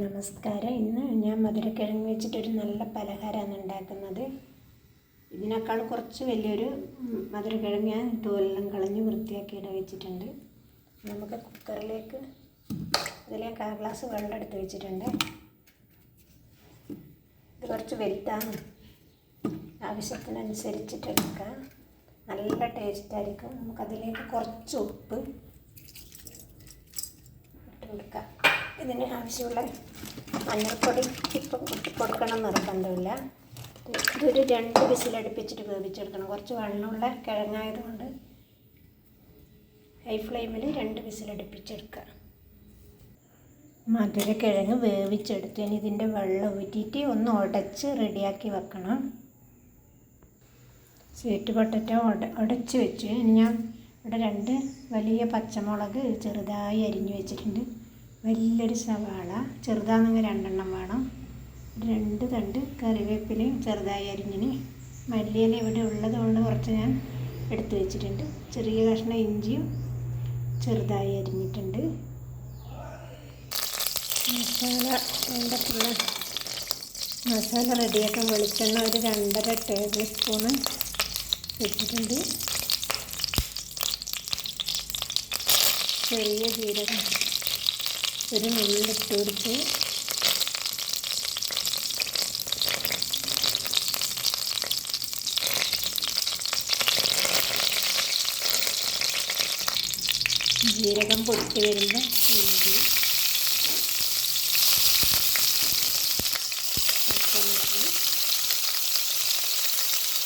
നമസ്കാരം. ഇന്ന് ഞാൻ മധുരക്കിഴങ്ങ് വെച്ചിട്ടൊരു നല്ല പലഹാരമാണ് ഉണ്ടാക്കുന്നത്. ഇതിനേക്കാൾ കുറച്ച് വലിയൊരു മധുരക്കിഴങ്ങ് ഞാൻ തോലെല്ലാം കളഞ്ഞ് വൃത്തിയാക്കിയിട്ട് വെച്ചിട്ടുണ്ട്. നമുക്ക് കുക്കറിലേക്ക് ഇതിലെ 1/4 ഗ്ലാസ് വെള്ളം എടുത്ത് വെച്ചിട്ടുണ്ട്. ഇത് കുറച്ച് വലുതാണ്, ആവശ്യത്തിനനുസരിച്ചിട്ട് എടുക്കാം. നല്ല ടേസ്റ്റായിരിക്കും. നമുക്കതിലേക്ക് കുറച്ച് ഉപ്പ് ഇട്ടെടുക്കാം. ഇതിന് ആവശ്യമുള്ള മഞ്ഞൾപ്പൊടി ഇപ്പം കൊടുക്കണം നിർബന്ധമില്ല. ഇതൊരു 2 വിസിലടുപ്പിച്ചിട്ട് വേവിച്ചെടുക്കണം. കുറച്ച് വെള്ളമുള്ള കിഴങ്ങായതുകൊണ്ട് ഹൈ ഫ്ലെയിമിൽ 2 വിസിലടുപ്പിച്ചെടുക്കുക. മധുരക്കിഴങ്ങ് വേവിച്ചെടുത്ത് ഇനി ഇതിൻ്റെ വെള്ളം ഊറ്റിയിട്ട് ഒന്ന് ഉടച്ച് റെഡിയാക്കി വെക്കണം. സ്വീറ്റ് പൊട്ടറ്റോ ഉടച്ച് വെച്ച് ഇനി ഞാൻ ഇവിടെ 2 വലിയ പച്ചമുളക് ചെറുതായി അരിഞ്ഞു വെച്ചിട്ടുണ്ട്. വലിയൊരു സവാള ചെറുതാണെങ്കിൽ 2 എണ്ണം വേണം. 2 തണ്ട് കറിവേപ്പിലയും ചെറുതായി അരിഞ്ഞിന്. മല്ലിയില ഇവിടെ ഉള്ളത് കൊണ്ട് കുറച്ച് ഞാൻ എടുത്ത് വെച്ചിട്ടുണ്ട്. ചെറിയ കഷ്ണം ഇഞ്ചിയും ചെറുതായി അരിഞ്ഞിട്ടുണ്ട്. മസാല റെഡിയാക്കാൻ വെളിച്ചെണ്ണ ഒരു 2.5 ടേബിൾ സ്പൂണ് വെച്ചിട്ടുണ്ട്. ചെറിയ ജീരകം ഒരു നുള്ളിട്ട് കൊടുത്ത് ജീരകം പൊട്ടി വരുമ്പോൾ ഇഞ്ചി, പച്ചമുളക്,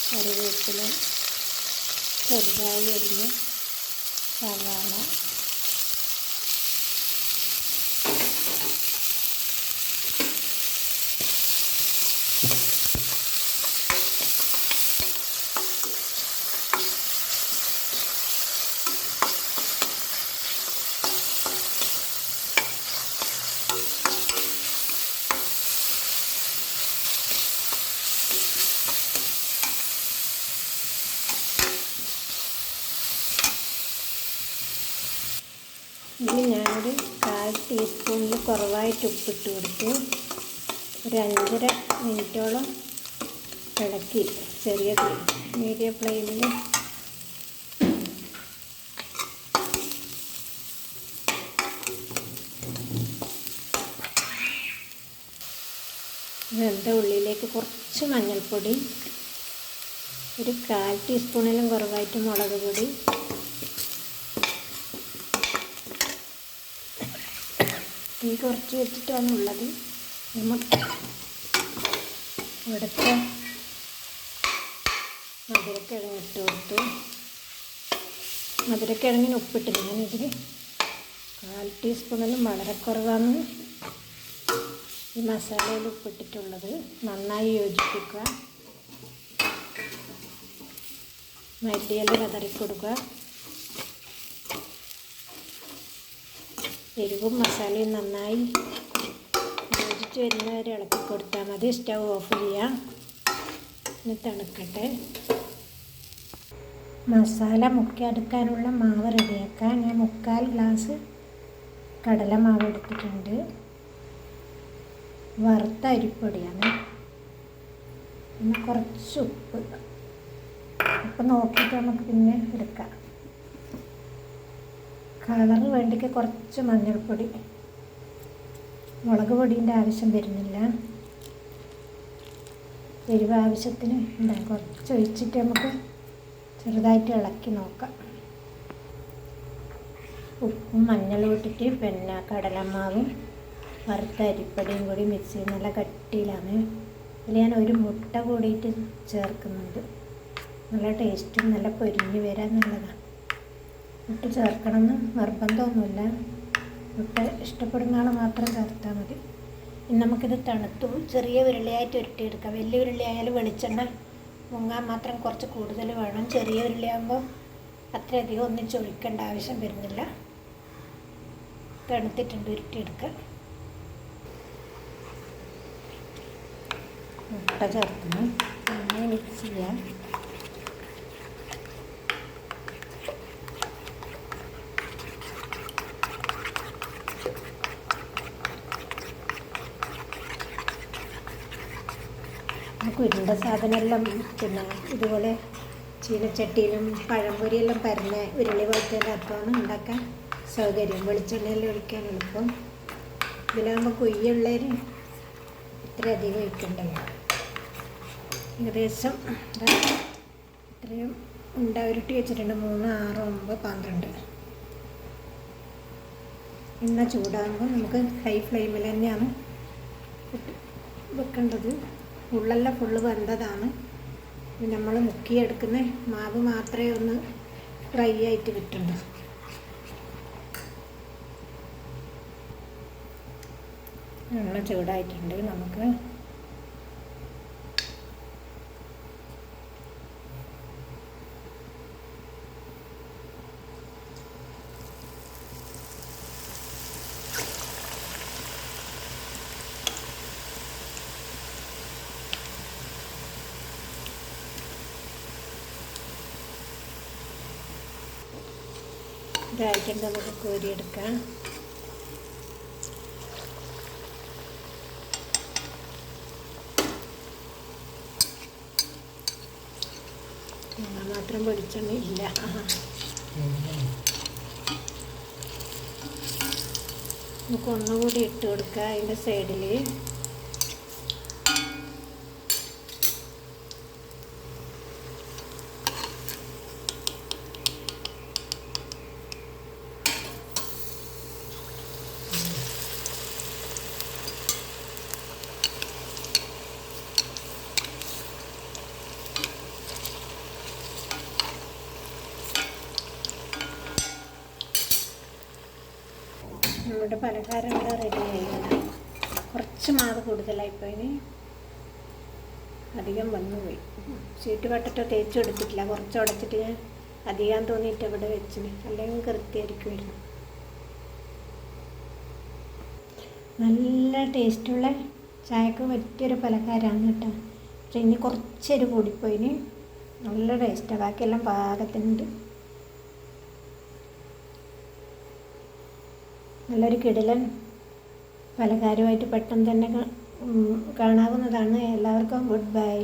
കറിവേപ്പില, ചെറുതായി അരിഞ്ഞ സവാള, ഇതിൽ ഞാനൊരു 1/4 ടീസ്പൂണിൽ കുറവായിട്ട് ഉപ്പിട്ട് കൊടുത്ത് ഒരു 5.5 മിനിറ്റോളം ഇളക്കി ചെറിയ മീഡിയം ഫ്ലെയിമിൽ വെന്ത ഉള്ളിലേക്ക് കുറച്ച് മഞ്ഞൾപ്പൊടി, ഒരു 1/4 ടീസ്പൂണിലും കുറവായിട്ട് മുളക് പൊടി, തീ കുറച്ച് വെച്ചിട്ടാണുള്ളത്. നമ്മൾ ഇവിടുത്തെ മധുരക്കിഴങ്ങ് ഇട്ട് കൊടുത്തു. മധുരക്കിഴങ്ങിന് ഉപ്പിട്ടില്ല. ഞാനിതിൽ 1/4 ടീസ്പൂണിലും വളരെ കുറവാണ് ഈ മസാലയിൽ ഉപ്പിട്ടിട്ടുള്ളത്. നന്നായി യോജിപ്പിക്കുക. മല്ലിയില വിതറിക്കൊടുക്കുക. എരിവും മസാലയും നന്നായി യോജിച്ച് വരുന്നവരെ ഇളക്കി കൊടുത്താൽ മതി. സ്റ്റൗ ഓഫ് ചെയ്യാം. ഇനി തണുക്കട്ടെ. മസാല മുക്കിയെടുക്കാനുള്ള മാവ് റെഡിയാക്കാൻ ഞാൻ 3/4 ഗ്ലാസ് കടലമാവ് എടുത്തിട്ടുണ്ട്. വറുത്ത അരിപ്പൊടിയാണ്. പിന്നെ കുറച്ച് ഉപ്പ് നോക്കിയിട്ട് നമുക്ക് പിന്നെ എടുക്കാം. കളറ് വേണ്ടിക്ക് കുറച്ച് മഞ്ഞൾപ്പൊടി, മുളക് പൊടീൻ്റെ ആവശ്യം വരുന്നില്ല. എരിവ് ആവശ്യത്തിന് ഉണ്ടാകും. കുറച്ച് ഒഴിച്ചിട്ട് നമുക്ക് ചെറുതായിട്ട് ഇളക്കി നോക്കാം. ഉപ്പും മഞ്ഞളും ഇട്ടിട്ട് പിന്നെ കടലമാവും വറുത്ത അരിപ്പൊടിയും കൂടി മിക്സ് ചെയ്ത് നല്ല കട്ടിയിലാണ്. ഇതിൽ ഞാൻ ഒരു മുട്ട കൂടിയിട്ട് ചേർക്കുന്നുണ്ട്. നല്ല ടേസ്റ്റും നല്ല പൊരിഞ്ഞ് വരാൻ നല്ലതാണ്. മുട്ട ചേർക്കണമെന്ന് നിർബന്ധമൊന്നുമില്ല. മുട്ട ഇഷ്ടപ്പെടുന്ന ആൾ മാത്രം ചേർത്താൽ മതി. ഇനി നമുക്കിത് തണുത്തും ചെറിയ ഉരുളിയായിട്ട് ഉരുട്ടിയെടുക്കാം. വലിയ ഉരുളിയായാലും വെളിച്ചെണ്ണ മുങ്ങാൻ മാത്രം കുറച്ച് കൂടുതൽ വേണം. ചെറിയ ഉരുളിയാകുമ്പോൾ അത്രയധികം ഒന്നിച്ചൊഴിക്കേണ്ട ആവശ്യം വരുന്നില്ല. തണുത്തിട്ടുണ്ട്, ഉരുട്ടിയെടുക്കുക. മുട്ട ചേർക്കണം. നന്നായി മിക്സ് ചെയ്യാം. ഉരുണ്ട സാധനമെല്ലാം പിന്നെ ഇതുപോലെ ചീനച്ചട്ടിയിലും പഴംപൊരിയെല്ലാം പരന്ന ഉരുളി പോലത്തെ അപ്പമാണ് ഉണ്ടാക്കാൻ സൗകര്യം. വെളിച്ചെണ്ണയെല്ലാം ഒഴിക്കാൻ എളുപ്പം. ഇതിലാകുമ്പോൾ കുയ്യുള്ളവർ ഇത്ര അധികം ഒഴിക്കണ്ടല്ലോ. ഏകദേശം ഇത്രയും ഉരുട്ടി വെച്ചിട്ടുണ്ട്. 3, 6, 9, 12. എണ്ണ ചൂടാകുമ്പോൾ നമുക്ക് ഹൈ ഫ്ലെയിമിൽ തന്നെയാണ് വെക്കേണ്ടത്. ഉള്ളെല്ലാം ഫുള്ള് വെന്തതാണ്. നമ്മൾ മുക്കിയെടുക്കുന്ന മാവ് മാത്രമേ ഒന്ന് ഫ്രൈ ആയിട്ട് കിട്ടുള്ളൂ. എണ്ണ ചൂടായിട്ടുണ്ട്. നമുക്ക് ഇതായിട്ടുണ്ട്. നമുക്ക് കോരിയെടുക്കാം. മാത്രം വെളിച്ചെണ്ണ ഇല്ല. നമുക്ക് ഒന്നുകൂടി ഇട്ട് കൊടുക്കുക അതിൻ്റെ സൈഡിൽ. നമ്മുടെ പലഹാരം ഇവിടെ റെഡി ആയിട്ടുണ്ട്. കുറച്ച് മാവ് കൂടുതലായിപ്പോൾ ഇനി അധികം വന്നുപോയി. ചീട്ടുപട്ടിട്ട് തേച്ച് കൊടുത്തിട്ടില്ല. കുറച്ച് ഉടച്ചിട്ട് ഞാൻ അധികം തോന്നിയിട്ട് ഇവിടെ വെച്ചിന്, അല്ലെങ്കിൽ കൃത്യമായിരിക്കുമായിരുന്നു. നല്ല ടേസ്റ്റുള്ള ചായക്ക് പറ്റിയൊരു പലഹാരമാണ് കേട്ടോ. പക്ഷെ ഇനി കുറച്ചൊരു കൂടിപ്പോയിന്. നല്ല ടേസ്റ്റാണ്. ബാക്കിയെല്ലാം പാകത്തിനുണ്ട്. നല്ലൊരു കിടിലൻ പലഹാരമായിട്ട് പെട്ടെന്ന് തന്നെ കാണാവുന്നതാണ്. എല്ലാവർക്കും ഗുഡ് ബൈ.